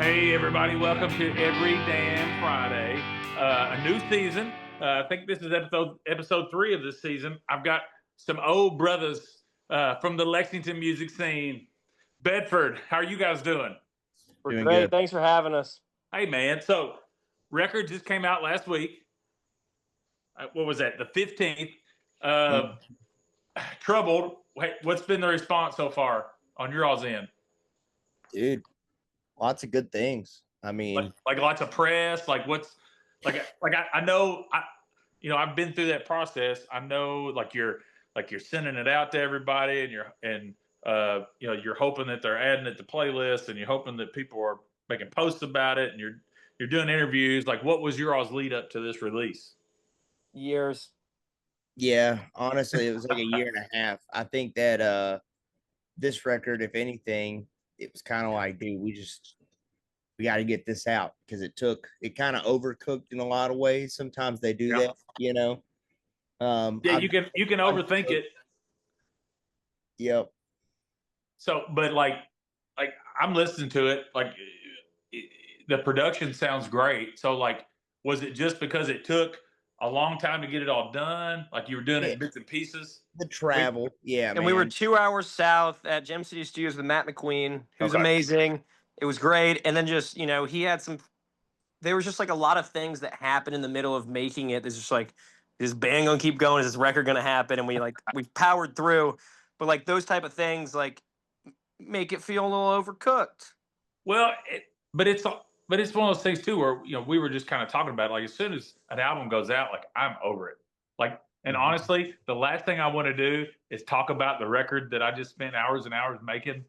Hey, everybody, welcome to Every Damn Friday. A new season. I think this is episode 3 of this season. I've got some old brothers from the Lexington music scene. Bedford, how are you guys doing? We're Doing great. good. Thanks for having us. Hey, man. So, record just came out last week. What was that? The 15th. Troubled. What's been the response so far on your all's end? Dude, lots of good things. I mean, like lots of press. Like what's I know I've been through that process. I know you're sending it out to everybody, and you're hoping that they're adding it to playlists, and you're hoping that people are making posts about it, and you're doing interviews. Like, what was your all's lead up to this release? Years. yeah, honestly, it was like a year and a half. I think that this record, if anything, it was kind of like, dude, we got to get this out because it kind of overcooked in a lot of ways. Sometimes they do that, you know. Yeah, you can overthink it. Yep. So, but like I'm listening to it, the production sounds great. So, was it just because it took a long time to get it all done? Like you were doing it in bits and pieces? The travel, yeah, and man. we were 2 hours south at Gem City Studios with Matt McQueen, who's amazing. It was great. And then just, he had there was just like a lot of things that happened in the middle of making it. There's just like, is this band gonna keep going? Is this record gonna happen? And we powered through. But like those type of things make it feel a little overcooked. Well, but it's one of those things too, where we were just kind of talking about it. Like as soon as an album goes out, like I'm over it. And honestly, the last thing I want to do is talk about the record that I just spent hours and hours making.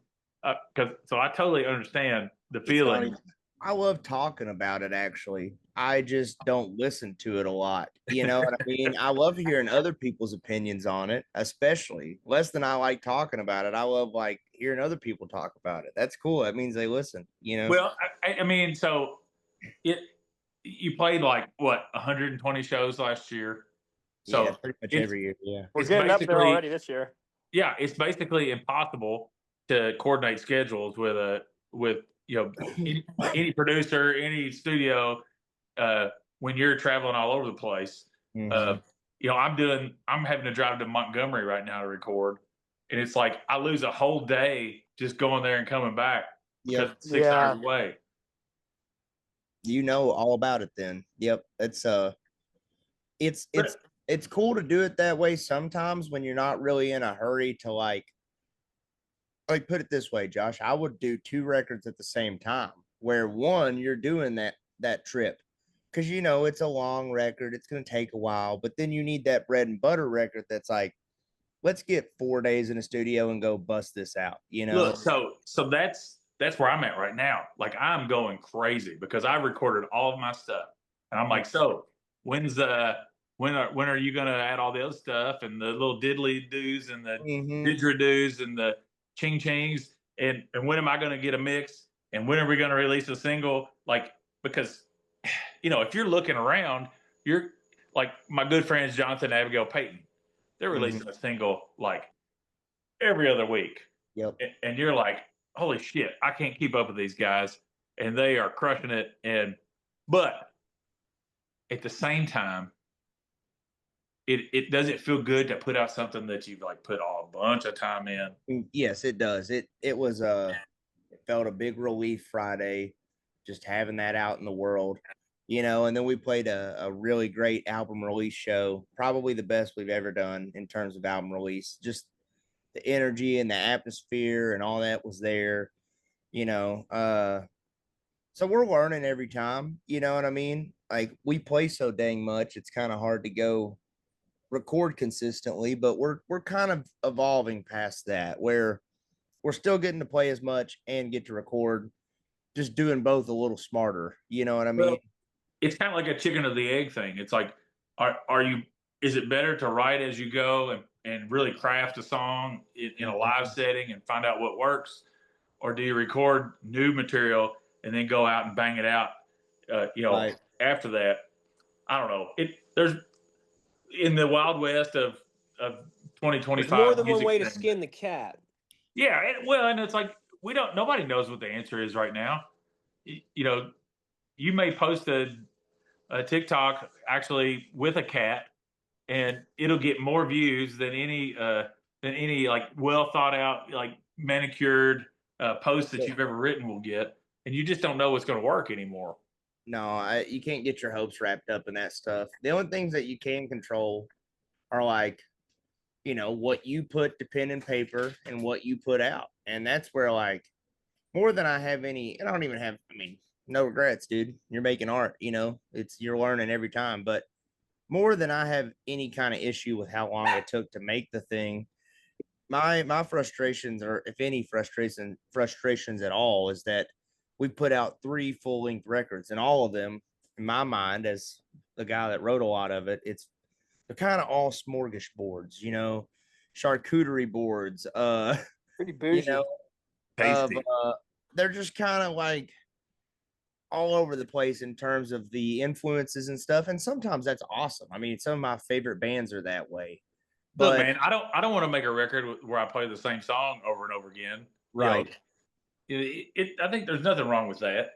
So I totally understand the feeling. I love talking about it, actually. I just don't listen to it a lot. You know what I mean? I love hearing other people's opinions on it, especially less than I like talking about it. I love hearing other people talk about it. That's cool. That means they listen, you know? Well, I mean, so you played 120 shows last year. So yeah, pretty much every year. Yeah. We're getting up there already this year. Yeah, it's basically impossible to coordinate schedules with any producer, any studio, when you're traveling all over the place. I'm having to drive to Montgomery right now to record, and it's like I lose a whole day just going there and coming back because it's 6 hours away. You know all about it then. Yep. It's cool to do it that way sometimes when you're not really in a hurry to put it this way, Josh. I would do 2 records at the same time, where one, you're doing that trip because it's a long record, it's going to take a while, but then you need that bread and butter record that's like, let's get 4 days in a studio and go bust this out. Look, so that's where I'm at right now. Like I'm going crazy because I recorded all of my stuff, and I'm like, so when are you going to add all the other stuff and the little diddly doos and the didgeridoos and the ching chings, and when am I going to get a mix, and when are we going to release a single? Because if you're looking around, you're like my good friends Jonathan and Abigail Payton, they're releasing a single every other week. Yep. And you're like, holy shit, I can't keep up with these guys, and they are crushing it. But at the same time, it doesn't feel good to put out something that you've put a bunch of time in. Yes, it does. It felt a big relief Friday, just having that out in the world, and then we played a really great album release show, probably the best we've ever done in terms of album release. Just the energy and the atmosphere and all that was there, so we're learning every time, you know what I mean? Like we play so dang much, it's kind of hard to go record consistently, but we're kind of evolving past that, where we're still getting to play as much and get to record, just doing both a little smarter. You know what I mean? Well, it's kind of like a chicken or the egg thing. It's like, is it better to write as you go and really craft a song in a live setting and find out what works? Or do you record new material and then go out and bang it out, right after that? I don't know. There's in the Wild West of 2025. There's more than one way to skin the cat. Yeah, and it's like nobody knows what the answer is right now. you know, you may post a TikTok actually with a cat, and it'll get more views than any like well thought out like manicured post that you've ever written will get, and you just don't know what's going to work anymore. No, you can't get your hopes wrapped up in that stuff. The only things that you can control are like, what you put to pen and paper and what you put out. And that's where like more than I have any, and I don't even have, no regrets, dude. You're making art, you're learning every time. But more than I have any kind of issue with how long it took to make the thing, my frustrations, or if any frustrations at all, is that we put out 3 full-length records, and all of them, in my mind, as the guy that wrote a lot of it, they're kind of all smorgasbords, charcuterie boards, Pretty you bougie. know, of Tasty. they're just kind of like all over the place in terms of the influences and stuff. And sometimes that's awesome. I mean, some of my favorite bands are that way. Look, But man, I don't want to make a record where I play the same song over and over again. right. I think there's nothing wrong with that.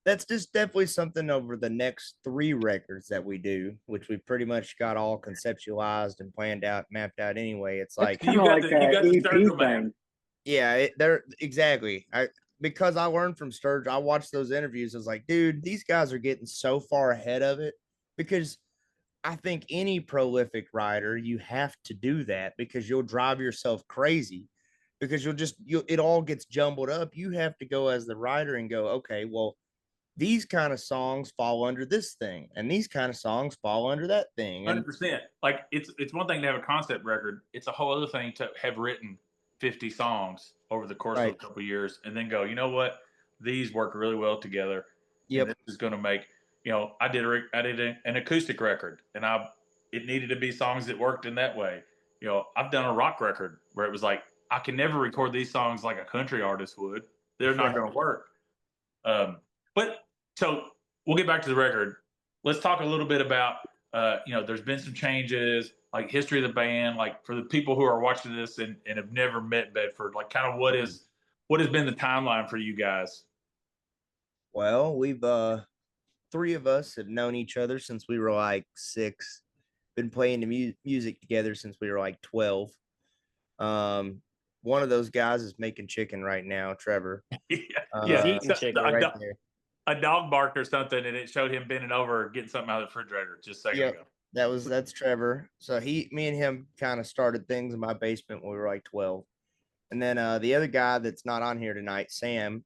That's just definitely something over the next 3 records that we do, which we pretty much got all conceptualized and planned out, mapped out anyway. It's like, You got the Sturgill map. yeah, they're exactly. Because I learned from Sturge, I watched those interviews. I was like, dude, these guys are getting so far ahead of it, because I think any prolific writer, you have to do that, because you'll drive yourself crazy, because it all gets jumbled up. You have to go as the writer and go, okay, well, these kind of songs fall under this thing, and these kind of songs fall under that thing. And 100%. Like it's one thing to have a concept record. It's a whole other thing to have written 50 songs over the course of a couple of years, and then go, you know what? These work really well together. yep, And this is going to make. I did an acoustic record, and it needed to be songs that worked in that way. I've done a rock record where it was like I can never record these songs like a country artist would. They're not going to work. But so we'll get back to the record. Let's talk a little bit about there's been some changes, like history of the band, like for the people who are watching this and have never met Bedford, like kind of what has been the timeline for you guys? well, we've 3 of us have known each other since we were like 6. Been playing the music together since we were like 12. One of those guys is making chicken right now, Trevor. Yeah. Eating chicken. right there. A dog barked or something, and it showed him bending over getting something out of the refrigerator just a second ago. That's Trevor. So me and him kind of started things in my basement when we were like 12. And then the other guy that's not on here tonight, Sam,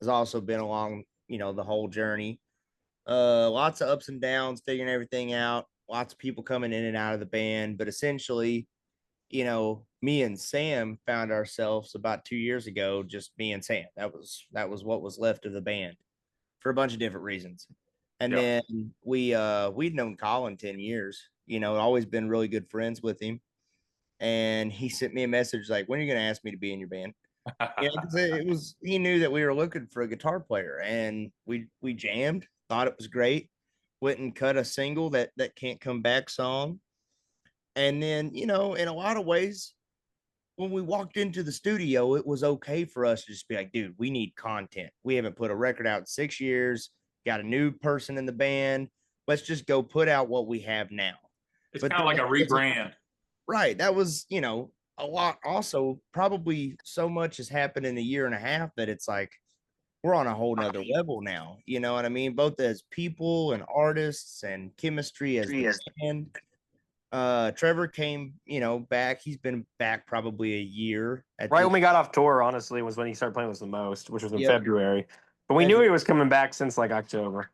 has also been along, the whole journey. Lots of ups and downs, figuring everything out. Lots of people coming in and out of the band, but essentially, me and Sam found ourselves about 2 years ago, just me and Sam. That was what was left of the band for a bunch of different reasons. And then we'd known Colin 10 years, always been really good friends with him. And he sent me a message like, when are you going to ask me to be in your band? He knew that we were looking for a guitar player, and we jammed, thought it was great, went and cut a single, that Can't Come Back song. And then, in a lot of ways, when we walked into the studio, it was okay for us to just be like, dude, we need content. We haven't put a record out in 6 years, got a new person in the band. Let's just go put out what we have now. It's kind of like a rebrand. Right. That was, a lot. Also, probably so much has happened in a year and a half that it's like we're on a whole nother level now. You know what I mean? Both as people and artists, and chemistry as the band. Trevor came, back. He's been back probably a year. Right when we got off tour, honestly, was when he started playing with us the most, which was in February. But we knew he was coming back since like October.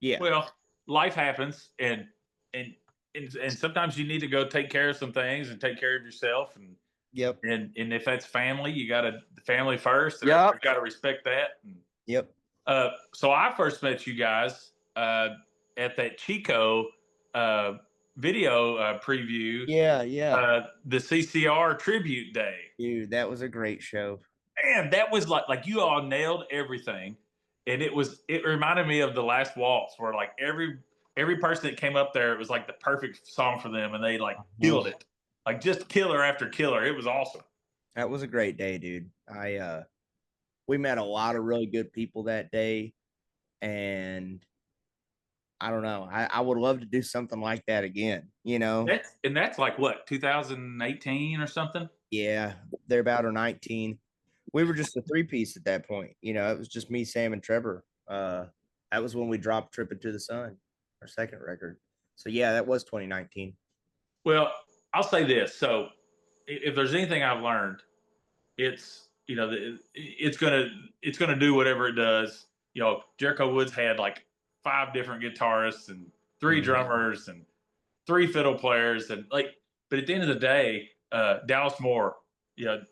Yeah. Well, life happens, and sometimes you need to go take care of some things and take care of yourself. And and if that's family, you got to family first. You got to respect that. And, so I first met you guys at that Chico video preview. The CCR tribute day. Dude, that was a great show. Man, that was like you all nailed everything. And it reminded me of The Last Waltz, where like every person that came up there, it was like the perfect song for them, and they like killed it. Like just killer after killer. It was awesome. That was a great day, dude. we met a lot of really good people that day, and I don't know. I would love to do something like that again. That's like what, 2018 or something? Yeah, they're about or 19. We were just a three-piece at that point. It was just me, Sam, and Trevor. That was when we dropped "Trippin' to the Sun," our second record. So yeah, that was 2019. Well, I'll say this. So, if there's anything I've learned, it's it's gonna do whatever it does. Jericho Woods had like 5 different guitarists and 3 drummers and 3 fiddle players, and like, but at the end of the day, Dallas Moore,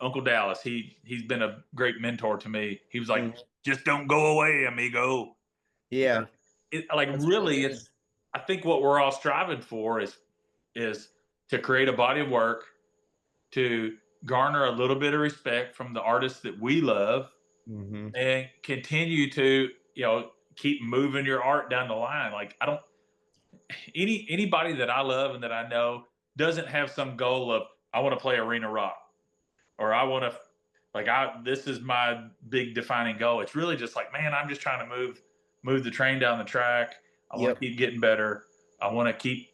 Uncle Dallas, he's been a great mentor to me. He was like, just don't go away, amigo. Yeah. Like, really, it's, I think what we're all striving for is to create a body of work, to garner a little bit of respect from the artists that we love, and continue to keep moving your art down the line. Like, I don't, anybody that I love and that I know doesn't have some goal of, I want to play arena rock, or I want to, like, this is my big defining goal. It's really just like, man, I'm just trying to move the train down the track. I want to keep getting better. I want to keep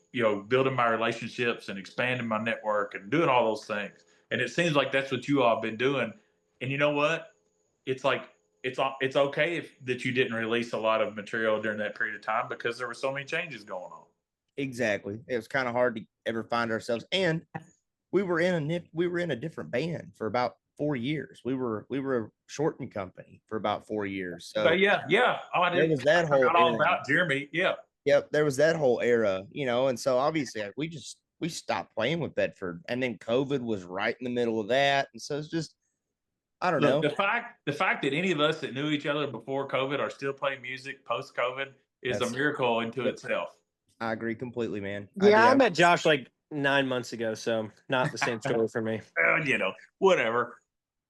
building my relationships and expanding my network and doing all those things. And it seems like that's what you all have been doing. And you know what? It's like, it's okay that you didn't release a lot of material during that period of time, because there were so many changes going on. Exactly. It was kind of hard to ever find ourselves, and we were in a different band for about 4 years. We were a shortened company for about 4 years. So yeah. Oh, there was that whole era. All about Jeremy. Yeah. Yep, there was that whole era, and so obviously, like, we stopped playing with Bedford, and then COVID was right in the middle of that, and so it's just, I don't know. The fact that any of us that knew each other before COVID are still playing music post COVID is a miracle into itself. I agree completely, man. Yeah, I met Josh like 9 months ago, so not the same story for me. Well, whatever.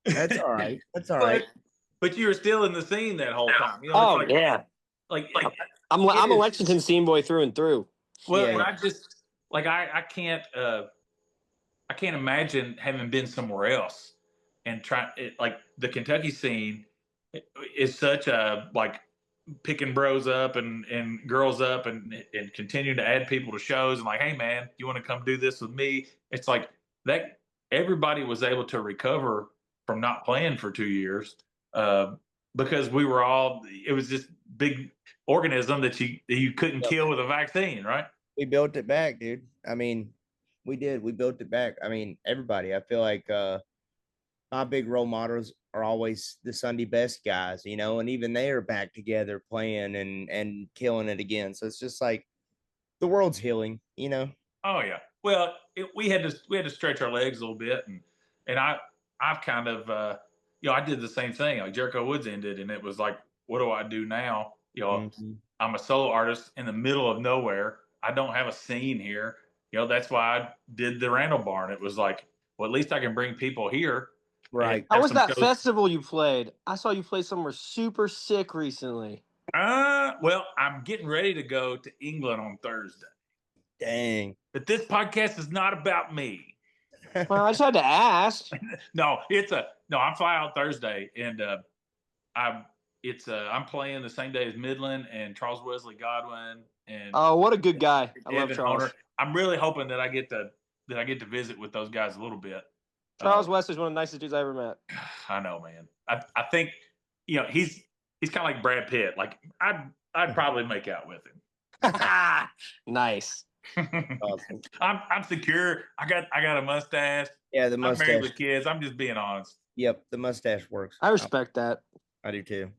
That's all right. That's all right. But you were still in the scene that whole time. Yeah. Like I'm a Lexington scene boy through and through. Well, yeah. I just, like, I can't imagine having been somewhere else and like, the Kentucky scene is such a, like, picking bros up and girls up and continue to add people to shows, and like, hey man, you want to come do this with me? It's like that everybody was able to recover from not playing for 2 years, because we were all, it was this big organism that you couldn't kill with a vaccine, right? We built it back, dude. I mean, we did. We built it back. I mean, everybody. I feel like my big role models are always the Sunday Best guys, and even they are back together playing and killing it again. So it's just like the world's healing, Oh yeah. Well, we had to stretch our legs a little bit, and I've kind of I did the same thing. Like, Jericho Woods ended, and it was like, what do I do now? I'm a solo artist in the middle of nowhere. I don't have a scene here. That's why I did the Randall Barn. It was like, well, at least I can bring people here. Right. How was that festival you played? I saw you play somewhere super sick recently. Well, I'm getting ready to go to England on Thursday. Dang. But this podcast is not about me. Well, I just had to ask. No, I'm flying out Thursday, and I'm playing the same day as Midland and Charles Wesley Godwin, and what a good guy. I love Charles. Honer. I'm really hoping that I get to visit with those guys a little bit. Charles Wesley's one of the nicest dudes I ever met. I know, man. I think he's kind of like Brad Pitt. Like, I'd probably make out with him. Nice. Awesome. I'm secure. I got a mustache. Yeah, the mustache. I'm married with kids. I'm just being honest. Yep, the mustache works. I respect that. I do too.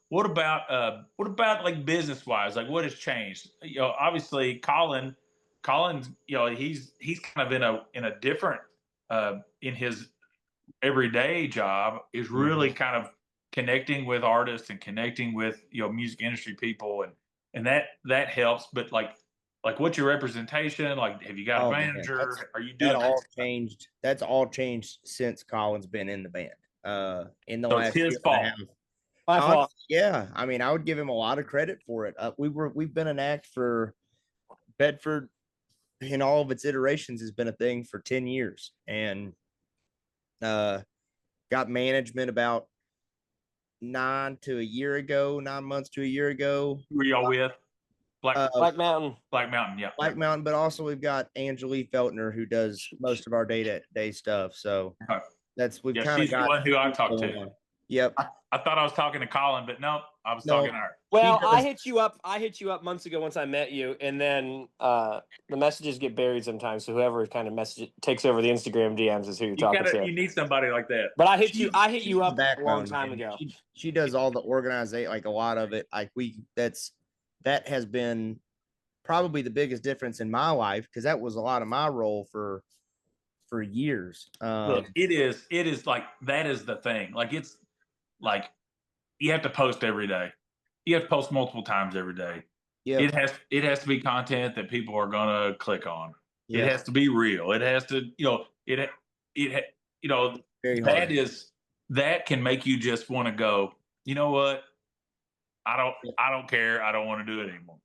What about like, business wise? Like, what has changed? Obviously Colin's, he's kind of in a different, in his everyday job, is really kind of connecting with artists and connecting with music industry people, and that helps. But like, what's your representation? Like, have you got a manager? Are you doing that? All changed. That's all changed since Colin's been in the band. In the last his fault. My fault. Yeah, I mean, I would give him a lot of credit for it. We've been an act for Bedford in all of its iterations, has been a thing for 10 years, and got management about 9 months to a year ago. Who are y'all with? Uh, Black Mountain. Black Mountain, yeah. Black Mountain, but also we've got Angelique Feltner who does most of our day-to-day stuff. So Okay. we've Yeah, kind of she's the got one who I talked to. Yep. I thought I was talking to Colin, but no, I was No. talking to her. Well, I hit you up months ago once I met you, and then the messages get buried sometimes. So whoever kind of takes over the Instagram DMs is who you're talking to. You need somebody like that. But I hit you up a long backbone, time man. ago. She does all the organization, like a lot of it. Like that has been probably the biggest difference in my life, because that was a lot of my role for years. Look, it is like, that is the thing. Like, it's like, you have to post every day. You have to post multiple times every day. Yep. It has to be content that people are gonna click on. Yep. It has to be real. It has to, Very hard. that can make you just want to go, you know what? I don't care. I don't want to do it anymore.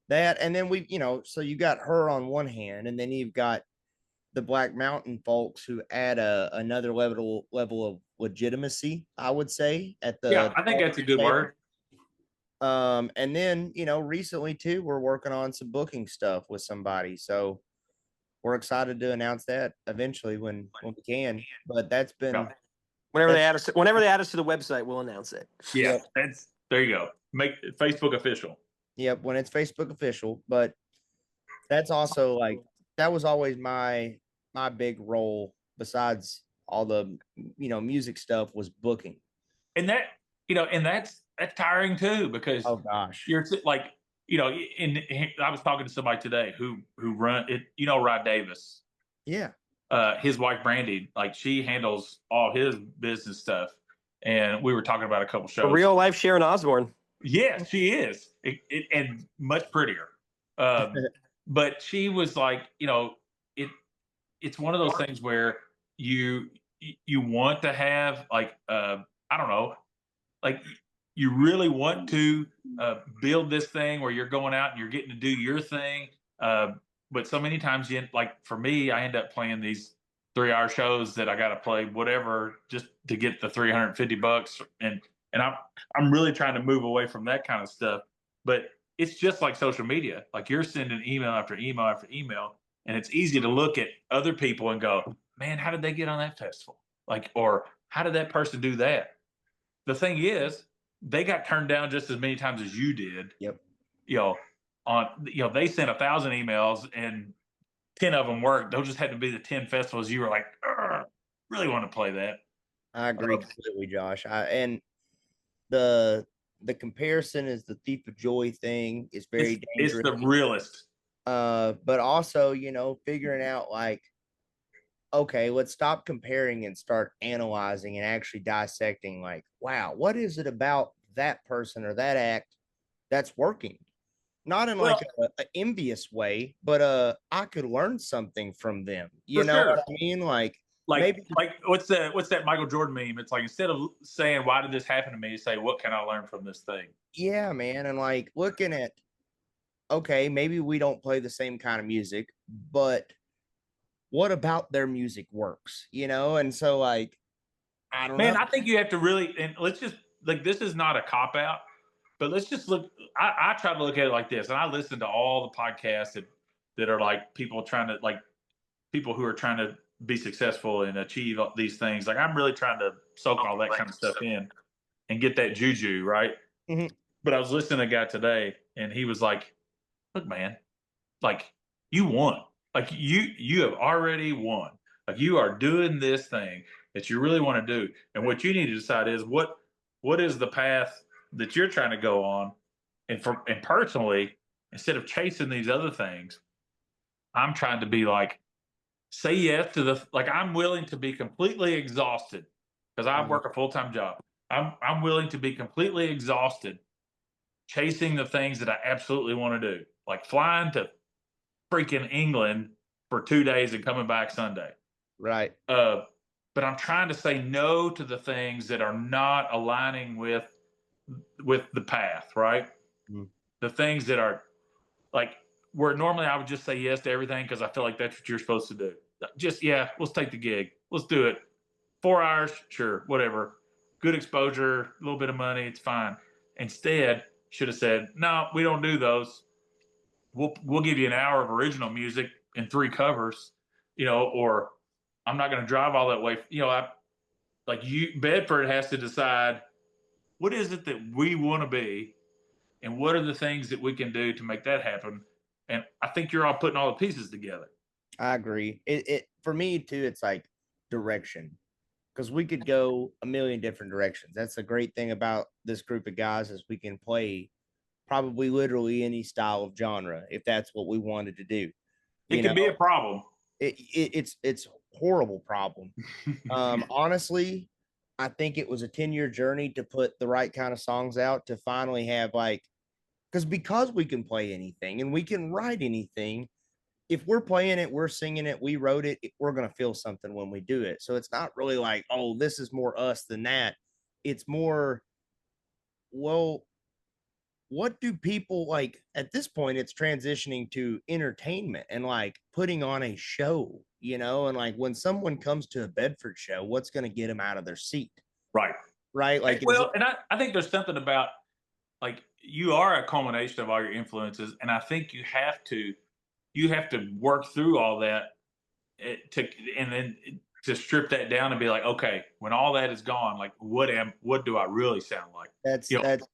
That, and then so you got her on one hand, and then you've got the Black Mountain folks who add another level of legitimacy, I would say, at the. Yeah, I think that's a good word. And then, recently too, we're working on some booking stuff with somebody. So we're excited to announce that eventually when we can. But that's been whenever they add us to the website, we'll announce it. Yeah, there you go. Make Facebook official. Yep, when it's Facebook official. But that's also like, that was always my big role, besides all the music stuff, was booking. And that's tiring too, because oh gosh, you're like, I was talking to somebody today who run it, Rod Davis. Yeah. His wife Brandy, like, she handles all his business stuff, and we were talking about a couple shows. A real life Sharon Osbourne. Yes, she is, and much prettier. But she was like, it's one of those things where you want to have, like, I don't know, like, you really want to build this thing where you're going out and you're getting to do your thing. But so many times, like, for me, I end up playing these 3-hour shows that I got to play whatever just to get the $350, and I'm really trying to move away from that kind of stuff. But it's just like social media. Like, you're sending email after email after email, and it's easy to look at other people and go, man, how did they get on that festival? Like, or how did that person do that? The thing is, they got turned down just as many times as you did. Yep. They sent 1,000 emails and 10 of them worked. Those just had to be the 10 festivals you were like, really want to play that. I agree completely, Josh. And the comparison is the thief of joy thing is very dangerous. It's the realest. But also, figuring out, like, okay, let's stop comparing and start analyzing and actually dissecting, like, wow, what is it about that person or that act that's working? Not in like an envious way, but I could learn something from them. You know what I mean? Like maybe, like what's that Michael Jordan meme? It's like, instead of saying, why did this happen to me, say, what can I learn from this thing? Yeah, man. And like looking at, okay, maybe we don't play the same kind of music, but what about their music works? And so, like, I don't know. Man, I think you have to really, and let's just, like, this is not a cop out, but let's just look. I try to look at it like this, and I listen to all the podcasts that are like people who are trying to be successful and achieve these things. Like, I'm really trying to soak all that kind of stuff in and get that juju, right? Mm-hmm. But I was listening to a guy today, and he was like, look, man, like, you won. Like, you have already won. Like, you are doing this thing that you really want to do. And what you need to decide is what is the path that you're trying to go on. And personally, instead of chasing these other things, I'm trying to be like, say yes to I'm willing to be completely exhausted, because I work a full-time job. I'm willing to be completely exhausted chasing the things that I absolutely want to do, like flying to freaking England for 2 days and coming back Sunday. Right. But I'm trying to say no to the things that are not aligning with the path, right? Mm. The things that are like, where normally I would just say yes to everything because I feel like that's what you're supposed to do. Just, yeah, let's take the gig. Let's do it. 4 hours, sure, whatever. good exposure, a little bit of money, it's fine. Instead, should have said, no, we don't do those. We'll give you an hour of original music and 3 covers, or I'm not going to drive all that way. Bedford has to decide what is it that we want to be and what are the things that we can do to make that happen. And I think you're all putting all the pieces together. I agree. It for me too, it's like direction. Because we could go a million different directions. That's the great thing about this group of guys is we can play probably literally any style of genre if that's what we wanted to do. It could be a problem. It's horrible problem. Honestly, I think it was a 10-year journey to put the right kind of songs out to finally have because we can play anything and we can write anything. If we're playing it, we're singing it, we wrote it, we're going to feel something when we do it. So it's not really like, oh, this is more us than that. It's more, well, what do people like at this point? It's transitioning to entertainment and like putting on a show, and like when someone comes to a Bedford show, what's going to get them out of their seat? Right. Right. Like, and I think there's something about like you are a culmination of all your influences. And I think you have to work through all that and then to strip that down and be like, okay, when all that is gone, like what do I really sound like? That's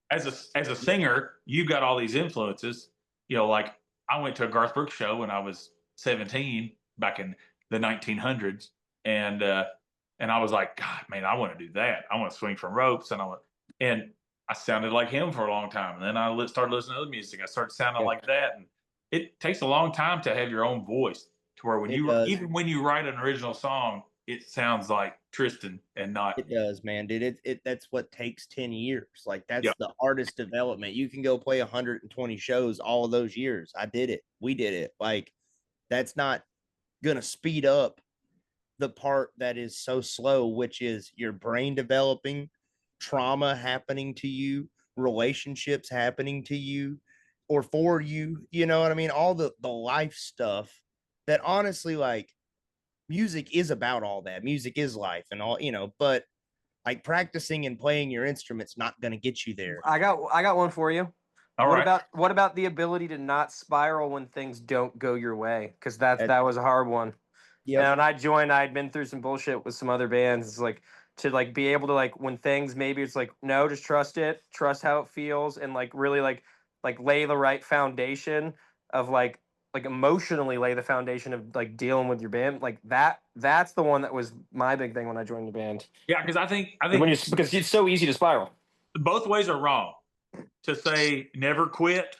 as a singer, you've got all these influences. Like I went to a Garth Brooks show when I was 17 back in the 1900s, and I was like, God, man, I want to do that. I want to swing from ropes, and I sounded like him for a long time. And then I started listening to other music. I started sounding like that, and it takes a long time to have your own voice to where even when you write an original song, it sounds like Tristan and not. It does, man, dude. That's what takes 10 years. Like that's the artist development. You can go play 120 shows all of those years. I did it. We did it. Like that's not gonna speed up the part that is so slow, which is your brain developing, trauma happening to you, relationships happening to you or for you. You know what I mean? All the life stuff that honestly, like, music is about all that. Music is life and all, but like practicing and playing your instrument's not going to get you there. I got one for you. All right. What about the ability to not spiral when things don't go your way? Because that was a hard one. Yeah. And I'd been through some bullshit with some other bands. It's like to like be able to like when things maybe it's like no, just trust it, trust how it feels, and like really like lay the right foundation of like emotionally lay the foundation of like dealing with your band. Like that's the one that was my big thing when I joined the band. Yeah, because I think because it's so easy to spiral. Both ways are wrong. To say never quit,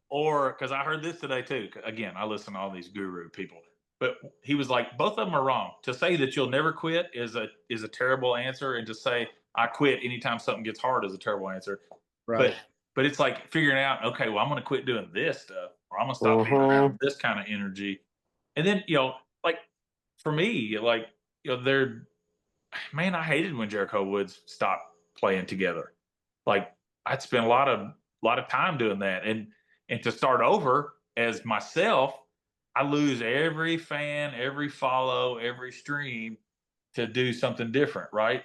or because I heard this today too. Again, I listen to all these guru people, but he was like, both of them are wrong. To say that you'll never quit is a terrible answer, and to say I quit anytime something gets hard is a terrible answer. Right. But it's like figuring out, okay, well, I'm going to quit doing this stuff, or I'm going to stop being around this kind of energy, and then like for me, like man, I hated when Jericho Woods stopped playing together. Like I'd spend a lot of time doing that, and to start over as myself, I lose every fan, every follow, every stream to do something different, right?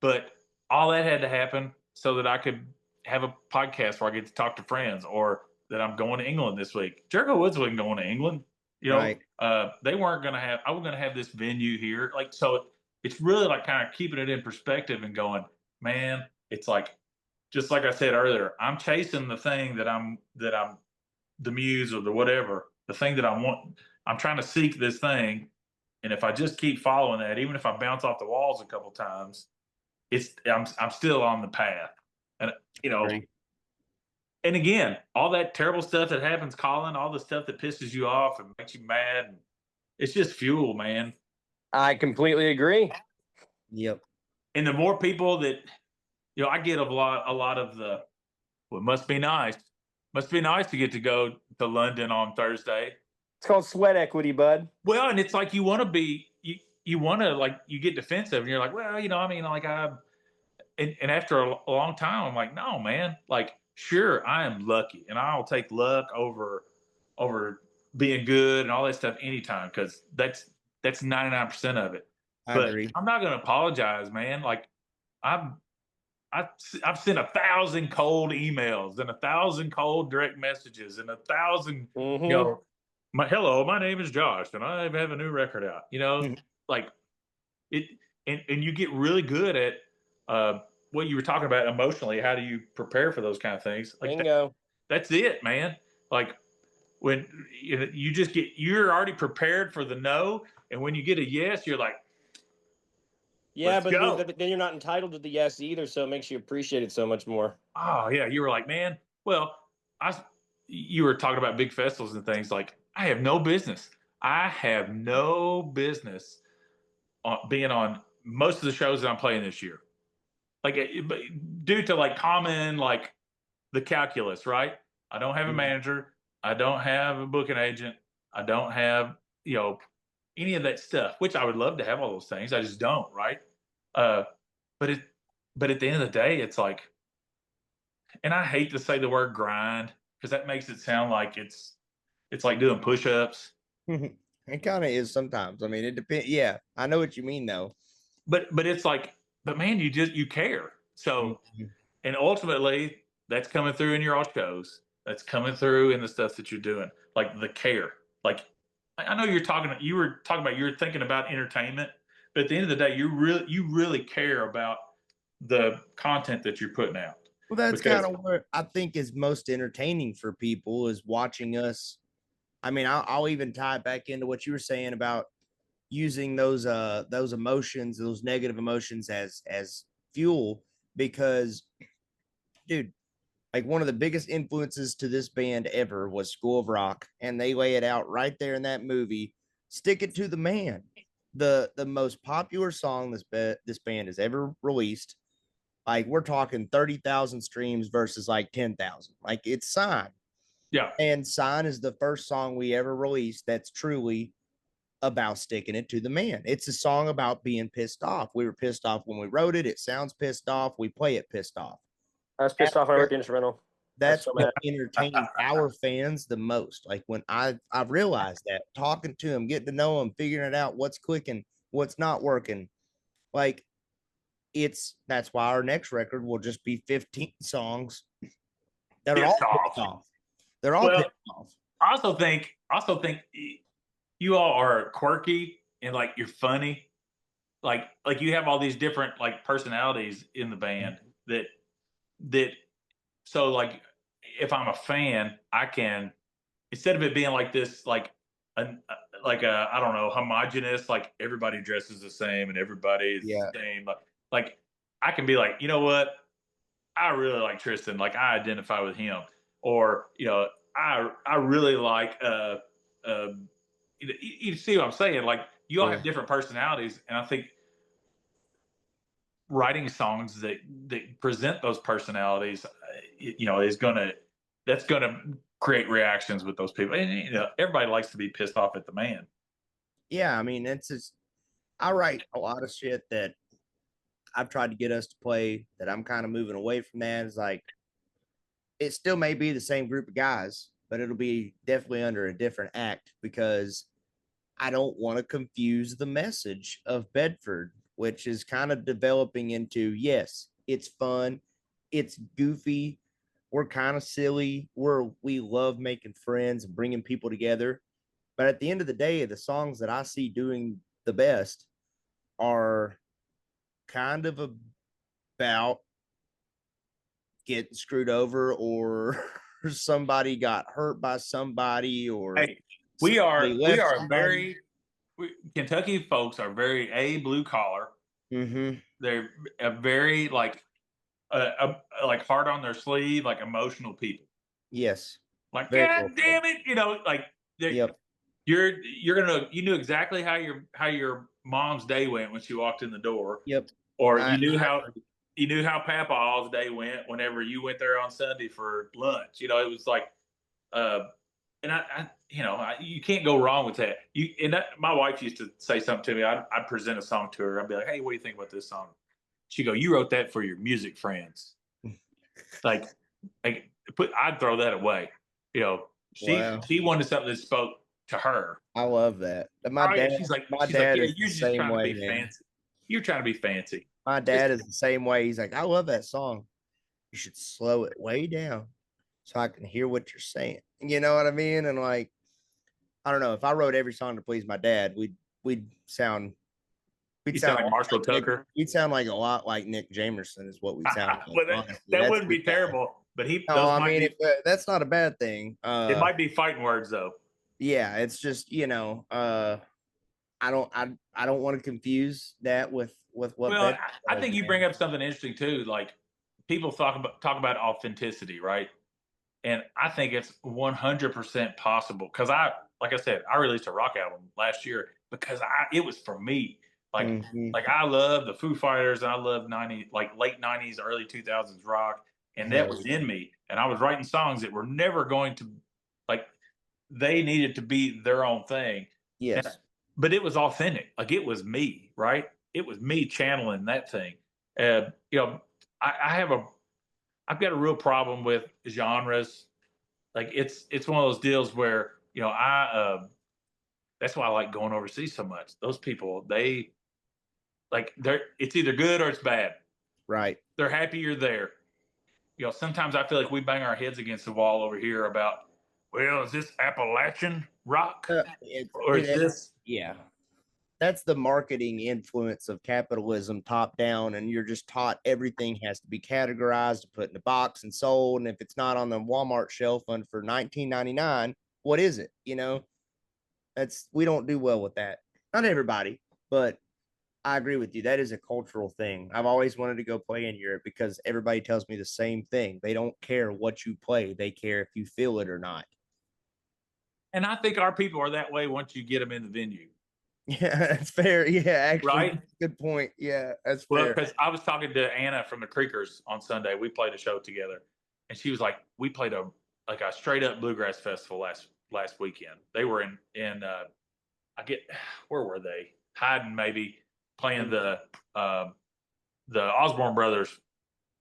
But all that had to happen so that I could have a podcast where I get to talk to friends, or that I'm going to England this week. Jericho Woods wasn't going to England, Right. They weren't going to have. I was going to have this venue here, like so. It's really like kind of keeping it in perspective and going, man. It's like, just like I said earlier, I'm chasing the thing that I'm the muse or the whatever, the thing that I want. I'm trying to seek this thing, and if I just keep following that, even if I bounce off the walls a couple times, I'm still on the path. And and again, all that terrible stuff that happens, Colin, all the stuff that pisses you off and makes you mad, it's just fuel, man. I completely agree. Yep. And the more people that I get a lot of the, well, it must be nice. Must be nice to get to go to London on Thursday. It's called sweat equity, bud. Well, and it's like you want to be, you want to, like, you get defensive and you're like, well, I mean, like and after a long time, I'm like, no, man, like, sure, I am lucky, and I'll take luck over being good and all that stuff anytime, because that's 99% of it. I but agree. I'm not going to apologize, man. Like I've, I've sent 1,000 cold emails and 1,000 cold direct messages and 1,000, you Mm-hmm. know, hello, my name is Josh and I have a new record out, like it, and you get really good at, what you were talking about emotionally. How do you prepare for those kind of things? Like Bingo. that's it, man. Like when you just you're already prepared for the no, and when you get a yes, you're like, Yeah, let's but go. then you're not entitled to the yes either, so it makes you appreciate it so much more. Oh yeah, you were like, man. Well, I you were talking about big festivals and things. Like I have no business. I have no business being on most of the shows that I'm playing this year. Like due to like common like the calculus, right? I don't have a manager. I don't have a booking agent. I don't have, any of that stuff, which I would love to have all those things. I just don't, right? Uh, but it, but at the end of the day, it's like, and I hate to say the word grind because that makes it sound like it's like doing push-ups. It kind of is sometimes. I mean, it depends. Yeah, I know what you mean, though. But it's like, but man, you care. So, Mhm. and ultimately, that's coming through in your all shows. That's coming through in the stuff that you're doing, like the care. Like I know you were talking about you're thinking about entertainment, but at the end of the day, you really care about the content that you're putting out. Well, that's kind Because of what I think is most entertaining for people is watching us. I mean, I'll even tie it back into what you were saying about using those emotions, those negative emotions as fuel. Because, dude, like one of the biggest influences to this band ever was School of Rock, and they lay it out right there in that movie. Stick It to the Man, the most popular song this band has ever released. Like we're talking 30,000 streams versus like 10,000. Like it's Sign, yeah, and Sign is the first song we ever released that's truly about sticking it to the man. It's a song about being pissed off. We were pissed off when we wrote it. It sounds pissed off. We play it pissed off. I was pissed off when I wrote the instrumental. I was That's so what mad. entertains our fans the most. Like when I've realized that talking to them, getting to know them, figuring it out, what's clicking, what's not working. Like that's why our next record will just be 15 songs that are all pissed pissed off. off. They're all Well, pissed off. I also think you all are quirky and like you're funny. Like you have all these different like personalities in the band that so like if I'm a fan, I can, instead of it being like this a like a, I don't know, homogenous, like everybody dresses the same and everybody is Yeah. the same, like I can be like, you know what, I really like Tristan, like I identify with him, or I really like uh you see what I'm saying, like you all Yeah. have different personalities, and I think writing songs that present those personalities, is gonna that's gonna create reactions with those people. And everybody likes to be pissed off at the man. Yeah. I mean, it's just I write a lot of shit that I've tried to get us to play that I'm kind of moving away from that. It's like it still may be the same group of guys, but it'll be definitely under a different act because I don't want to confuse the message of Bedford, which is kind of developing into yes, it's fun, it's goofy, we're kind of silly, we love making friends and bringing people together. But at the end of the day, the songs that I see doing the best are kind of about getting screwed over or somebody got hurt by somebody or Hey, we somebody are we left are somebody. Kentucky folks are very blue collar. Mm-hmm. They're a very like hard on their sleeve, like emotional people. Yes. Like, Very God well said. damn it, like Yep. you're gonna you knew exactly how your mom's day went when she walked in the door, Yep. or I you knew how Papa's day went whenever you went there on Sunday for lunch. It was like, uh, and you can't go wrong with that. My wife used to say something to me. I'd present a song to her. I'd be like, "Hey, what do you think about this song?" She'd go, "You wrote that for your music friends." Like, I'd throw that away. She wow. she wanted something that spoke to her. I love that. Oh yeah, My she's like, dad yeah, is the you're just same trying to way, be man. fancy. You're trying to be fancy. My Just dad is the same way. He's like, I love that song. You should slow it way down so I can hear what you're saying. You know what I mean? And like, I don't know. If I wrote every song to please my dad, we'd sound you sound like Marshall Tucker. We'd sound like a lot like Nick Jamerson is what we'd sound like. Well, Honestly, that that's wouldn't be terrible, but no, I mean, that's not a bad thing. it might be fighting words though. Yeah, it's just I don't want to confuse that with what. Well, I think you bring up something interesting too. Like people talk about authenticity, right? And I think it's 100% possible because like I said, I released a rock album last year because it was for me. Like I love the Foo Fighters and I love late 90s, early 2000s rock, and that was in me. And I was writing songs that were never going to like they needed to be their own thing. Yes. But it was authentic. Like it was me, right? It was me channeling that thing. You know, I've got a real problem with genres. Like it's one of those deals where that's why I like going overseas so much. Those people, it's either good or it's bad. Right. They're happy you're there. Sometimes I feel like we bang our heads against the wall over here about, well, is this Appalachian rock or is this? Yeah. That's the marketing influence of capitalism top down, and you're just taught everything has to be categorized and put in a box and sold, and if it's not on the Walmart shelf for $19.99, what is it? We don't do well with that. Not everybody, but I agree with you. That is a cultural thing. I've always wanted to go play in Europe because everybody tells me the same thing. They don't care what you play, they care if you feel it or not. And I think our people are that way once you get them in the venue. Yeah, that's fair. Yeah, actually, right? Good point. Yeah, that's well, fair. Because I was talking to Anna from the Creekers on Sunday. We played a show together, and she was like, "We played a straight up bluegrass festival last weekend. They were in where were they? Hyden maybe playing the Osborne Brothers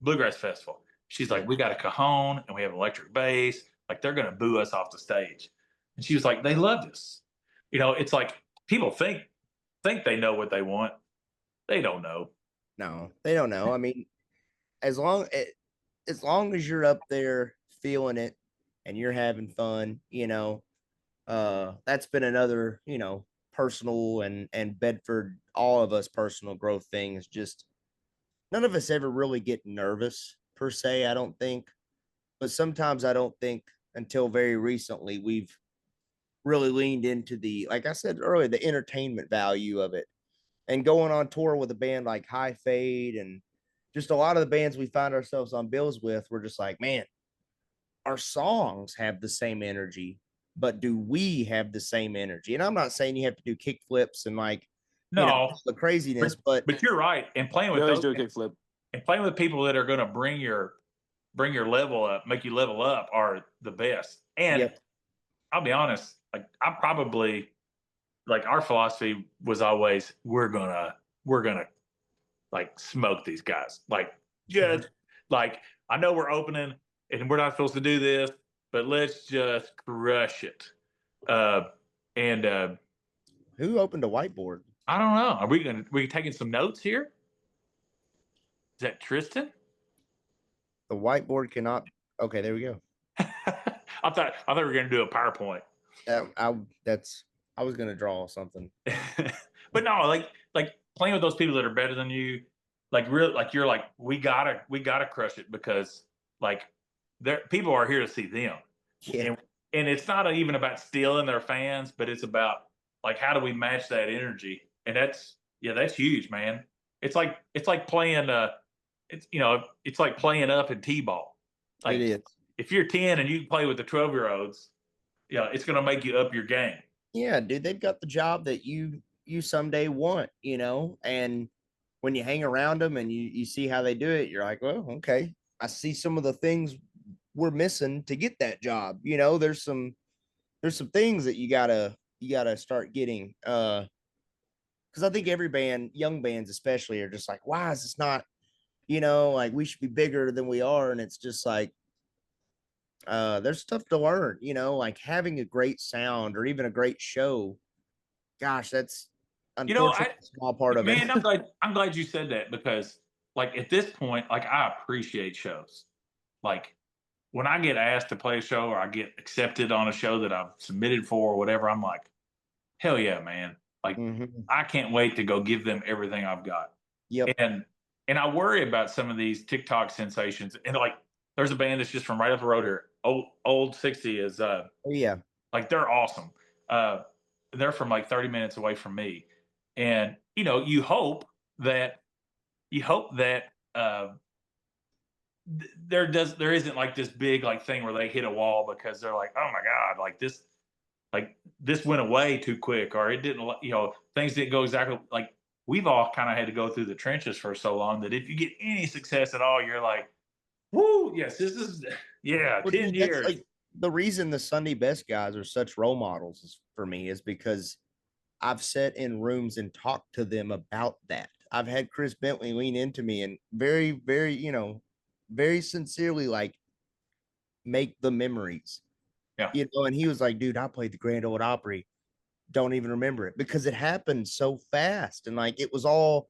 Bluegrass Festival." She's like, "We got a cajon and we have an electric bass. Like they're gonna boo us off the stage." And she was like, "They loved us." It's like people think they know what they want. They don't know. No, they don't know. I mean, as long as you're up there feeling it and you're having fun, that's been another, personal and Bedford, all of us personal growth things. Just none of us ever really get nervous per se, I don't think. But sometimes I don't think until very recently we've really leaned into like I said earlier, the entertainment value of it. And going on tour with a band like High Fade and just a lot of the bands we find ourselves on bills with, we're just like, man, our songs have the same energy, but do we have the same energy? And I'm not saying you have to do kick flips and the craziness, but you're right. And playing with those do a kick flip and playing with people that are going to bring your level up, make you level up, are the best. And I'll be honest, like I probably like our philosophy was always we're gonna like smoke these guys. Like just like I know we're opening and we're not supposed to do this, but let's just crush it. And who opened a whiteboard? I don't know. Are we taking some notes here? Is that Tristan? The whiteboard cannot. Okay, there we go. I thought we were gonna do a PowerPoint. I was gonna draw something. But no, like playing with those people that are better than you, like real, like you're like we gotta crush it because like people are here to see them. Yeah. And it's not even about stealing their fans, but it's about like how do we match that energy? And that's huge, man. It's like playing it's like playing up in T-ball. Like it is. If you're 10 and you play with the 12-year-olds, it's gonna make you up your game. Yeah, dude, they've got the job that you someday want, and when you hang around them and you see how they do it, you're like, well, okay, I see some of the things we're missing to get that job. There's some things that you gotta start getting. Because I think every band, young bands especially, are just like, why is this not, like we should be bigger than we are, and it's just like, There's stuff to learn, like having a great sound or even a great show. Gosh, that's You know, unfortunately a small part of it. man, I'm glad you said that because like at this point, like I appreciate shows. Like when I get asked to play a show or I get accepted on a show that I've submitted for or whatever, I'm like, hell yeah, man. Like Mhm. I can't wait to go give them everything I've got. Yep. And I worry about some of these TikTok sensations. And like there's a band that's just from right up the road here. Old 60 is Oh yeah. like they're awesome. Uh they're from like 30 minutes away from me. And that you hope that there isn't like this big like thing where they hit a wall because they're like, oh my god, like this went away too quick, or it didn't, things didn't go exactly like we've all kind of had to go through the trenches for so long that if you get any success at all, you're like, woo, yes, this is, yeah, Well, 10 dude, that's years. like the reason the Sunday best guys are such role models for me is because I've sat in rooms and talked to them about that. I've had Chris Bentley lean into me and very, very, very sincerely like make the memories, Yeah. and he was like, dude, I played the Grand Ole Opry. Don't even remember it because it happened so fast and like it was all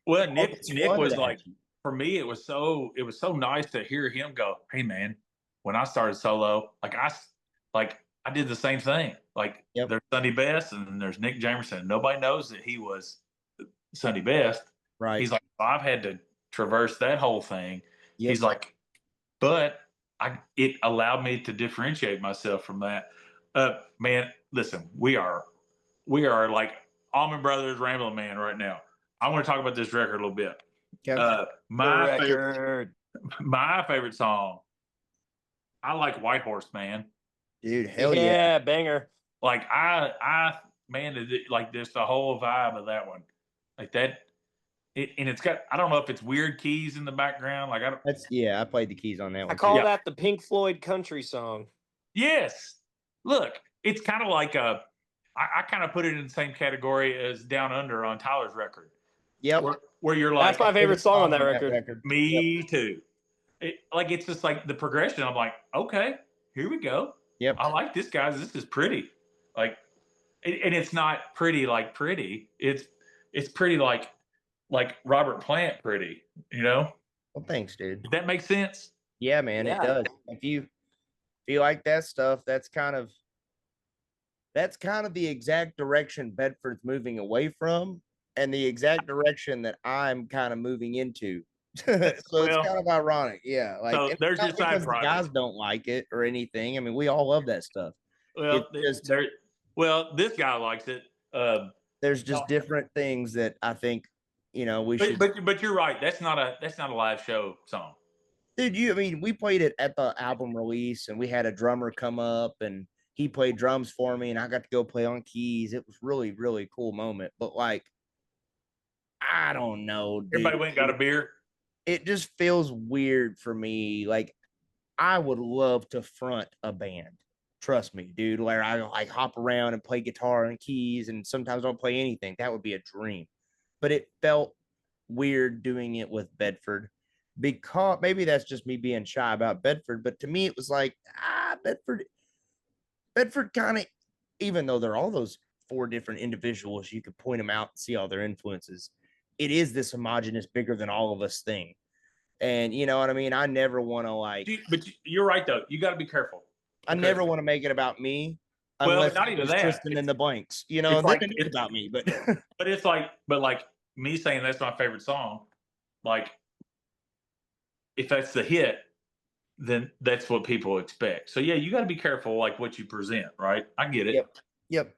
Well, all Nick this Nick flooded was at like, you. for me, it was so nice to hear him go, "Hey, man, when I started solo, I did the same thing. Like, Yep. there's Sunday Best, and then there's Nick Jamerson. Nobody knows that he was Sunday Best. Right. He's like, I've had to traverse that whole thing. Yep. He's like, but it allowed me to differentiate myself from that. Man, listen, we are like Allman Brothers, Rambling Man right now. I want to talk about this record a little bit. Okay. Uh, The my favorite, record. my favorite song. I like White Horse, man. Dude, hell yeah. Yeah, banger. Like man, like just the whole vibe of that one, like that. And it's got, I don't know if it's weird keys in the background. Like I don't. I played the keys on that I one call too. Yeah. that the Pink Floyd country song. Yes. Look, it's kind of like I kind of put it in the same category as Down Under on Tyler's record, Yep. where you're like, That's my favorite song on that record. Yep. me too. It's just like the progression. I'm like, okay, here we go. Yep. I like this, guys. This is pretty. Like, and it's not pretty like pretty. It's pretty like Robert Plant pretty. Well, thanks, dude. Does that make sense? Yeah, man, it Yeah. does. If you like that stuff, that's kind of the exact direction Bedford's moving away from, and the exact direction that I'm kind of moving into. So it's Well, kind of ironic, yeah. Like, so and it's there's not your side because the project. guys don't like it or anything. I mean, we all love that stuff. Well, It's just this guy likes it. there's just No. different things that I think we But, should. but you're right. That's not a live show song. Dude, I mean, we played it at the album release, and we had a drummer come up, and he played drums for me, and I got to go play on keys. It was really, really cool moment. But like, I don't know, dude. Everybody went and got a beer. It just feels weird for me. Like, I would love to front a band. Trust me, dude. Where I like hop around and play guitar and keys, and sometimes don't play anything. That would be a dream. But it felt weird doing it with Bedford, because maybe that's just me being shy about Bedford. But to me, it was like, Bedford kind of, even though they're all those four different individuals, you could point them out and see all their influences. It is this homogenous, bigger than all of us thing. And you know what I mean? I never want to like, But you're right though. You got to be careful. I never want to make it about me. Well, Unless not even it's that. Tristan in the blanks, it's then like- it is about me. But but like me saying that's my favorite song, like if that's the hit, then that's what people expect. So yeah, you got to be careful like what you present, right? I get it. Yep.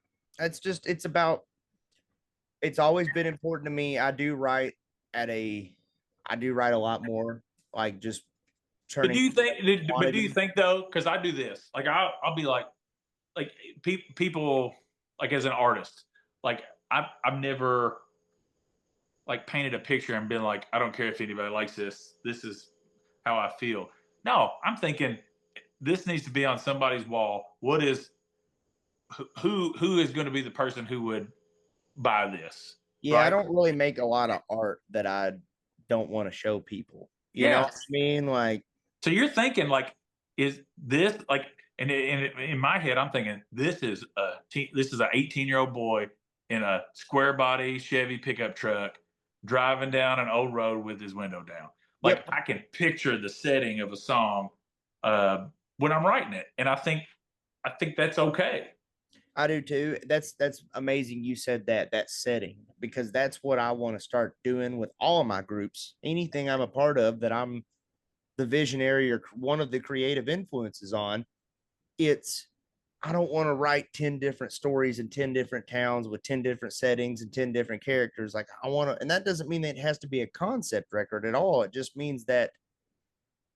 It's always been important to me. I do write a lot more, like just But turning. do you think? But do you think though? Because I do this. Like I'll be like people like as an artist, like I've never like painted a picture and been like, I don't care if anybody likes this. This is how I feel. No, I'm thinking this needs to be on somebody's wall. What is who is going to be the person who would buy this? Yeah, right? I don't really make a lot of art that I don't want to show people. You know what I mean? Like, So you're thinking like is this like, in my head, I'm thinking this is this is an 18-year-old boy in a square body Chevy pickup truck driving down an old road with his window down. Like Yep. I can picture the setting of a song when I'm writing it, and I think that's okay. I do too. That's amazing you said that setting, because that's what I want to start doing with all of my groups. Anything I'm a part of that I'm the visionary or one of the creative influences on, it's I don't want to write 10 different stories in 10 different towns with 10 different settings and 10 different characters. Like I want to, and that doesn't mean that it has to be a concept record at all. It just means that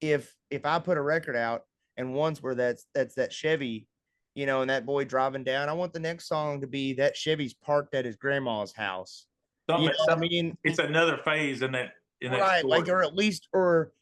if I put a record out and once where that's that Chevy, you know, and that boy driving down, I want the next song to be that Chevy's parked at his grandma's house. You know what I mean? It's another phase in that Right, story. like, or at least, or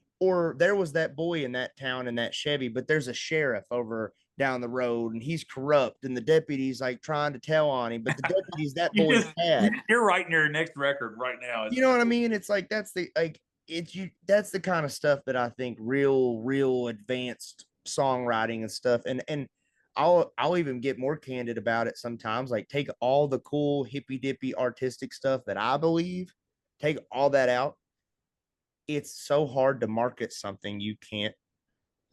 there was that boy in that town in that Chevy, but there's a sheriff over down the road and he's corrupt and the deputy's like trying to tell on him, but the deputy's that boy's dad. You're writing your next record right now. You know what I mean? It's like that's the like it's you that's the kind of stuff that I think real advanced songwriting and stuff. And I'll even get more candid about it sometimes. Like take all the cool hippy dippy artistic stuff that I believe, take all that out. It's so hard to market something you can't.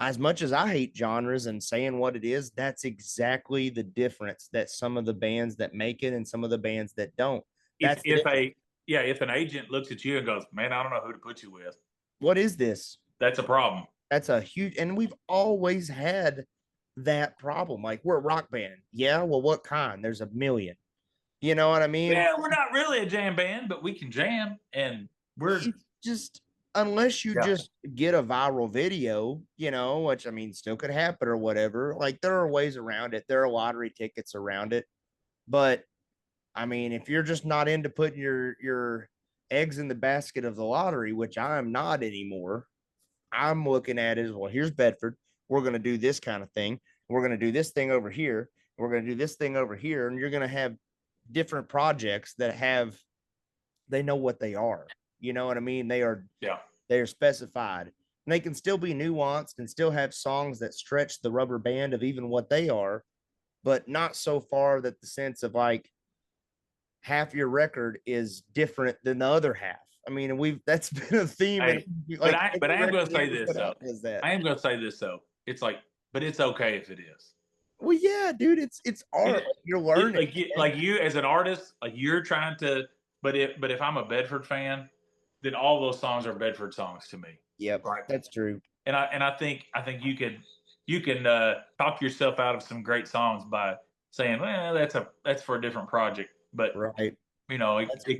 As much as I hate genres and saying what it is, that's exactly the difference that some of the bands that make it and some of the bands that don't. That's if an agent looks at you and goes, "Man, I don't know who to put you with," what is this? that's a problem. That's a huge, and we've always had that problem. Like we're a rock band. Yeah. Well, what kind? There's a million. You know what I mean? Yeah, we're not really a jam band, but we can jam, and we're It's just unless you just get a viral video, you know, which I mean still could happen or whatever. Like there are ways around it. There are lottery tickets around it. But I mean, if you're just not into putting your eggs in the basket of the lottery, which I'm not anymore, I'm looking at it as well. Here's Bedford. We're going to do this kind of thing. We're going to do this thing over here. We're going to do this thing over here. And you're going to have different projects that they know what they are. You know what I mean? They are specified. And they can still be nuanced and still have songs that stretch the rubber band of even what they are, but not so far that the sense of like half your record is different than the other half. I mean, that's been a theme. Hey, like, but I am going to say this though. I am going to say this though. It's like, but it's okay if it is. Well, yeah, dude, it's art. You're learning. Like you as an artist, like you're trying to. But if I'm a Bedford fan, then all those songs are Bedford songs to me. Yep, right. That's true. And I think you can talk yourself out of some great songs by saying, well, that's for a different project. But right, you know, it could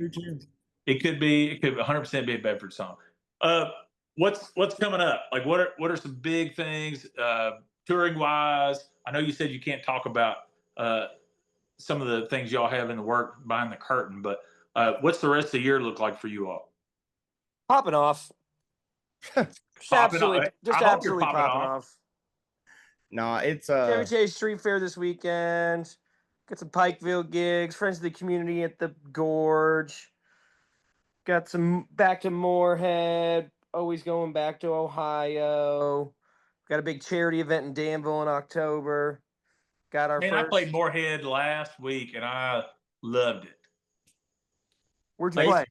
100% be a Bedford song. What's coming up? Like what are some big things touring wise? I know you said you can't talk about some of the things y'all have in the work behind the curtain, but what's the rest of the year look like for you all? Popping off. Absolutely popping off. No, it's Chevy Chase Street Fair this weekend. Got some Pikeville gigs, friends of the community at the Gorge. Got some back to Moorhead, always going back to Ohio. Got a big charity event in Danville in October. Got our first. I played Moorhead last week and I loved it. Where'd you play?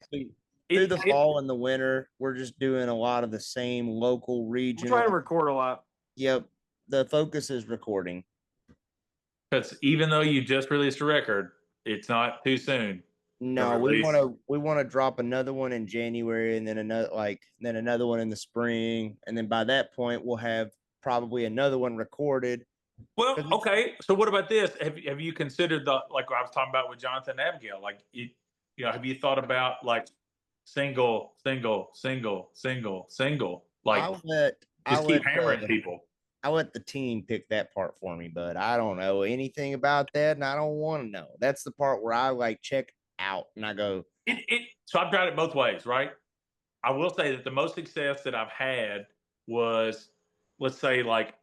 Through the fall and the winter, we're just doing a lot of the same local regional. We're trying to record a lot. Yep. The focus is recording. Because even though you just released a record, it's not too soon. No, we want to drop another one in January and then another one in the spring. And then by that point we'll have probably another one recorded. Well, okay. So what about this? Have you considered like I was talking about with Jonathan and Abigail? Like have you thought about like single? Like just keep hammering people. I let the team pick that part for me, but I don't know anything about that, and I don't want to know. That's the part where I like check out and I go. So I've tried it both ways, right? I will say that the most success that I've had was, let's say, like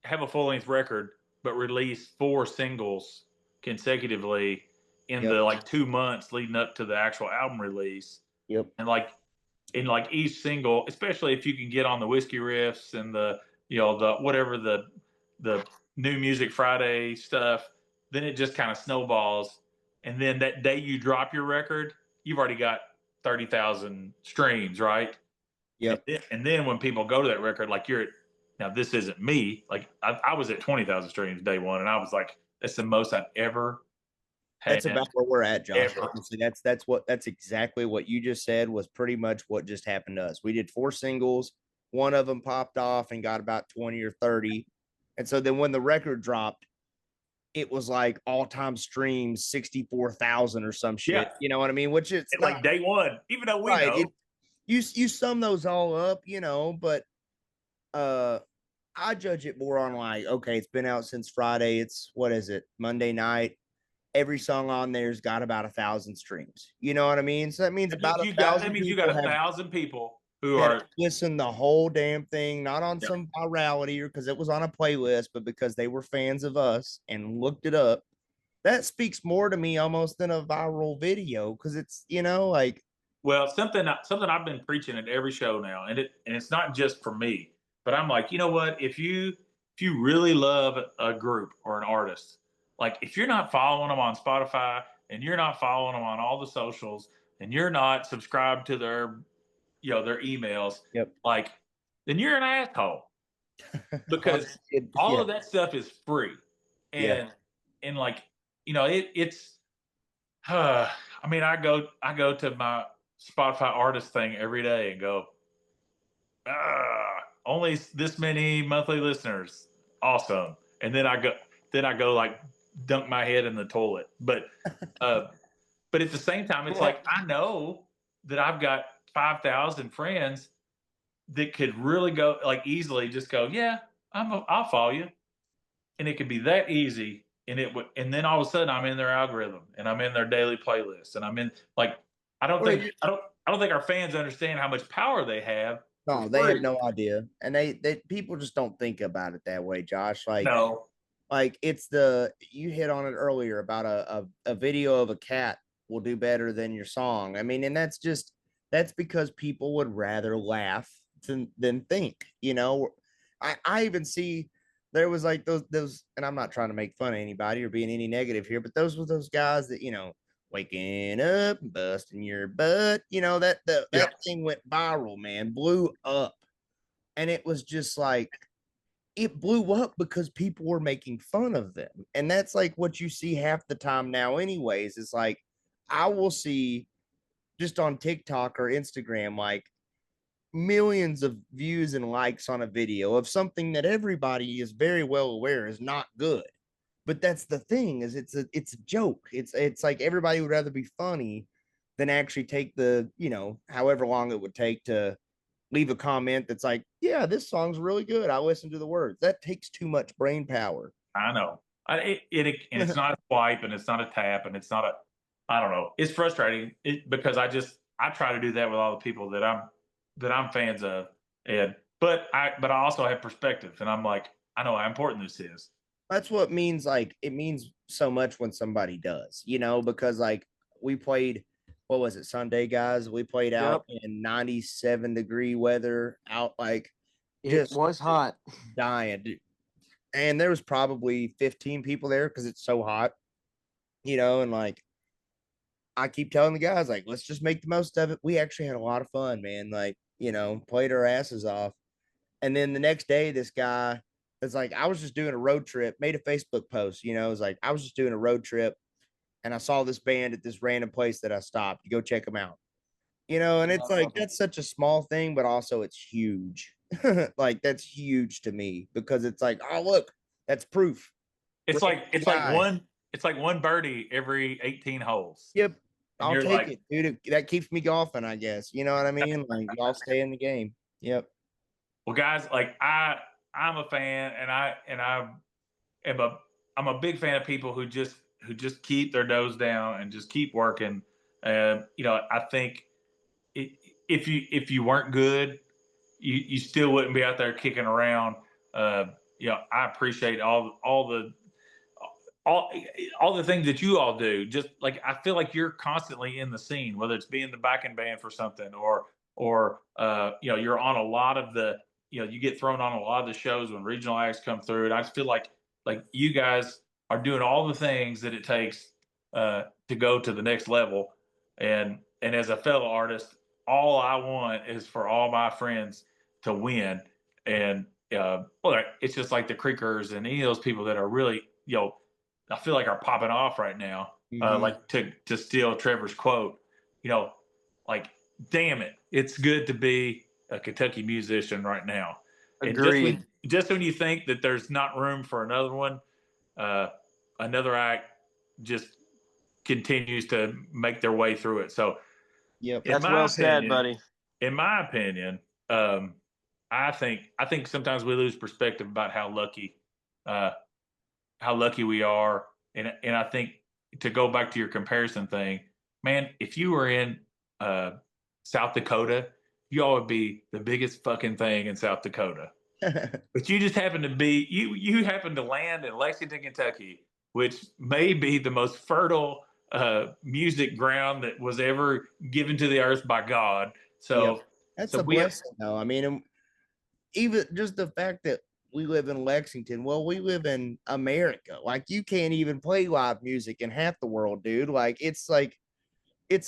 have a full length record, but release 4 singles consecutively in the like 2 months leading up to the actual album release. Yep. And like in like each single, especially if you can get on the whiskey riffs and the the whatever the New Music Friday stuff, then it just kind of snowballs. And then that day you drop your record, you've already got 30,000 streams, right? Yep. And then when people go to that record, like now this isn't me. Like I was at 20,000 streams day one, and I was like, that's the most I've ever had. That's about where we're at, Josh. Ever. Honestly, that's exactly what you just said was pretty much what just happened to us. We did 4 singles. One of them popped off and got about 20 or 30. And so then when the record dropped, it was like all-time streams 64,000 or some shit. Yeah. You know what I mean? Which it's like day one, even though we right. know. You sum those all up, but I judge it more on like, okay, it's been out since Friday. It's what is it? Monday night. Every song on there's got about 1,000 streams. You know what I mean? So that means about 1,000. That means you got 1,000 people who are listen the whole damn thing, not on some virality or because it was on a playlist, but because they were fans of us and looked it up. That speaks more to me almost than a viral video because it's like. Well, something I've been preaching at every show now, and it's not just for me, but I'm like, you know what? If you really love a group or an artist, like if you're not following them on Spotify and you're not following them on all the socials and you're not subscribed to their emails, like then you're an asshole because all of that stuff is free, and like it's. I mean, I go to my Spotify artist thing every day and go, only this many monthly listeners, awesome. And then I go like dunk my head in the toilet. But at the same time, it's like I know that I've got 5,000 friends that could really go like easily just go, yeah, I'll follow you, and it could be that easy. And then all of a sudden I'm in their algorithm and I'm in their daily playlist and I'm in like I don't think our fans understand how much power they have. No, they have no idea, and they people just don't think about it that way, Josh. Like no, like it's you hit on it earlier about a video of a cat will do better than your song. I mean, and that's because people would rather laugh than think. I even see. There was like those, and I'm not trying to make fun of anybody or being any negative here, but those were those guys that, waking up and busting your butt, that thing went viral, man, blew up. And it was just like, it blew up because people were making fun of them. And that's like what you see half the time now anyways. It's like, I will see just on TikTok or Instagram, like, millions of views and likes on a video of something that everybody is very well aware is not good. But that's the thing is it's a joke. It's like everybody would rather be funny than actually take the, however long it would take to leave a comment that's like, yeah, this song's really good. I listened to the words. That takes too much brain power. I know. And it's not a swipe and it's not a tap and it's not I don't know. It's frustrating because I try to do that with all the people that I'm fans of, but I also have perspective, and I'm like, I know how important this is. That's what means. Like, it means so much when somebody does, because like we played, what was it, Sunday, guys? We played out in 97-degree weather, out like it was hot, dying, and there was probably 15 people there because it's so hot, and like. I keep telling the guys, like, let's just make the most of it. We actually had a lot of fun, man. Like, played our asses off. And then the next day, this guy is like, I was just doing a road trip, made a Facebook post, it was like, I was just doing a road trip and I saw this band at this random place that I stopped. You go check them out, and it's like, that's such a small thing, but also it's huge. Like, that's huge to me because it's like, oh, look, that's proof. It's like one birdie every 18 holes. Yep. I'll take it, dude. That keeps me golfing, I guess. You know what I mean? Like, y'all stay in the game. Yep. Well, guys, like I'm a fan, and I'm a big fan of people who just keep their nose down and just keep working. I think if you weren't good, you still wouldn't be out there kicking around. I appreciate all the things that you all do. Just like I feel like you're constantly in the scene, whether it's being the backing band for something or you're on a lot of the you get thrown on a lot of the shows when regional acts come through, and I just feel like you guys are doing all the things that it takes to go to the next level. And as a fellow artist, all I want is for all my friends to win. And well, it's just like the Creekers and any of those people that are really, I feel like are popping off right now. Like to steal Trevor's quote, like, damn it, it's good to be a Kentucky musician right now. Agreed. And just when you think that there's not room for another one, another act just continues to make their way through it. So, That's well said, buddy. In my opinion, I think sometimes we lose perspective about how lucky we are, and I think to go back to your comparison thing, man, if you were in South Dakota, you all would be the biggest fucking thing in South Dakota. But you just happen to be you happen to land in Lexington, Kentucky, which may be the most fertile music ground that was ever given to the earth by God. So that's a blessing, though. I mean, even just the fact that we live in Lexington. Well, we live in America. Like, you can't even play live music in half the world, dude. Like it's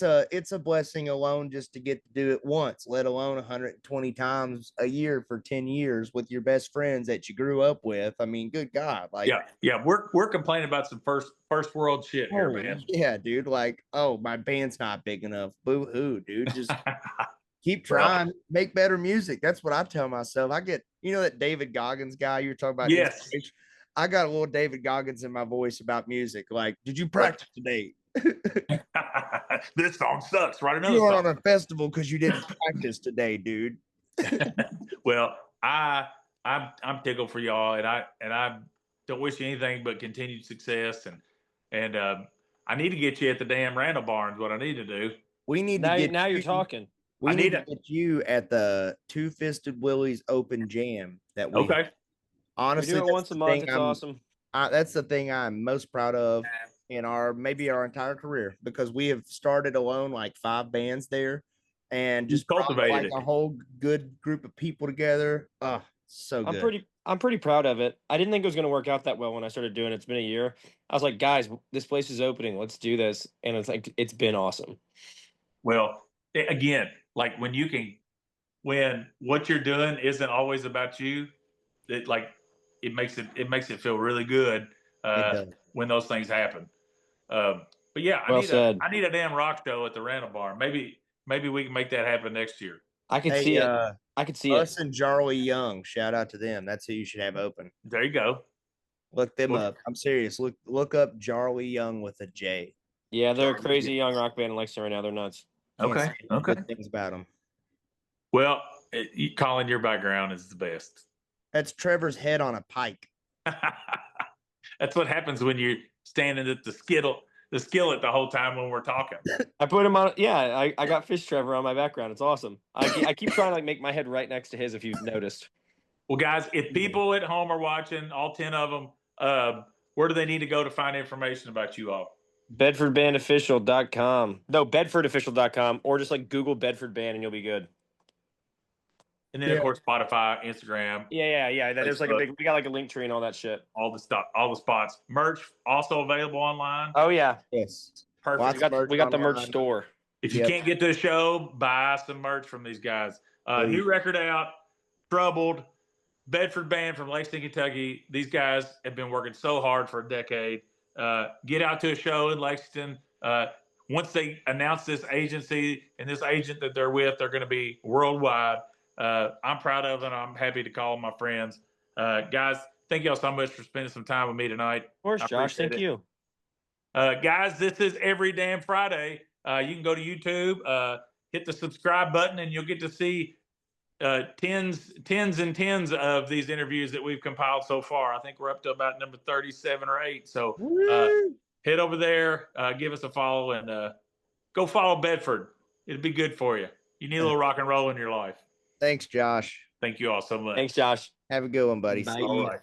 a blessing alone just to get to do it once, let alone 120 times a year for 10 years with your best friends that you grew up with. I mean, good God. Like, yeah, we're complaining about some first world shit here, man. Yeah, dude. Like, oh, my band's not big enough. Boo hoo, dude. Just keep trying, make better music. That's what I tell myself. I get, that David Goggins guy you're talking about. Yes. I got a little David Goggins in my voice about music. Like, did you practice today? This song sucks. Write another song. You on a festival because you didn't practice today, dude. Well, I'm tickled for y'all, and I don't wish you anything but continued success. And I need to get you at the damn Randall Barns. What I need to do. We need to get now you're talking. We need to get you at the Two Fisted Willie's Open Jam that we okay. Honestly, we do it once a month. It's awesome. That's the thing I'm most proud of in maybe our entire career, because we have started alone like 5 bands there and just cultivated a whole good group of people together. Oh, so good. I'm pretty proud of it. I didn't think it was going to work out that well when I started doing it. It's been a year. I was like, guys, this place is opening. Let's do this. And it's been awesome. Well, again, like when what you're doing isn't always about you, it makes it feel really good when those things happen. But yeah, I need a damn rock show at the Randall Barn. Maybe we can make that happen next year. I could see it. I could see us and Charlie Young. Shout out to them. That's who you should have open. There you go. Look them up. I'm serious. Look up Charlie Young with a J. Yeah, they're a crazy young rock band in Lexington right now. They're nuts. Okay. Good things about them. Well, Colin, your background is the best. That's Trevor's head on a pike. That's what happens when you're standing at the skillet the whole time when we're talking. I put him on. Yeah, I got Fish Trevor on my background. It's awesome. I keep trying to make my head right next to his, if you've noticed. Well, guys, if people at home are watching, all 10 of them, where do they need to go to find information about you all? BedfordBandOfficial.com. No, BedfordOfficial.com, or just Google Bedford Band and you'll be good. And then, of course, Spotify, Instagram. Yeah. There's we got a link tree and all that shit. All the stuff, all the spots. Merch also available online. Oh yeah. Yes. Perfect. We got the merch store. If you can't get to the show, buy some merch from these guys. New record out, Troubled, Bedford Band from Lexington, Kentucky. These guys have been working so hard for a decade. Get out to a show in Lexington. Once they announce this agency and this agent that they're with, they're going to be worldwide. I'm proud of it. I'm happy to call my friends. Guys, thank y'all so much for spending some time with me tonight. Of course, Josh. Thank you. Guys, this is Every Damn Friday. You can go to YouTube, hit the subscribe button, and you'll get to see tens and tens of these interviews that we've compiled so far. I think we're up to about number 37 or 8. So head over there, give us a follow, and go follow Bedford. It'll be good for you. You need a little rock and roll in your life. Thanks, Josh. Thank you all so much. Thanks, Josh. Have a good one, buddy. Bye. All right.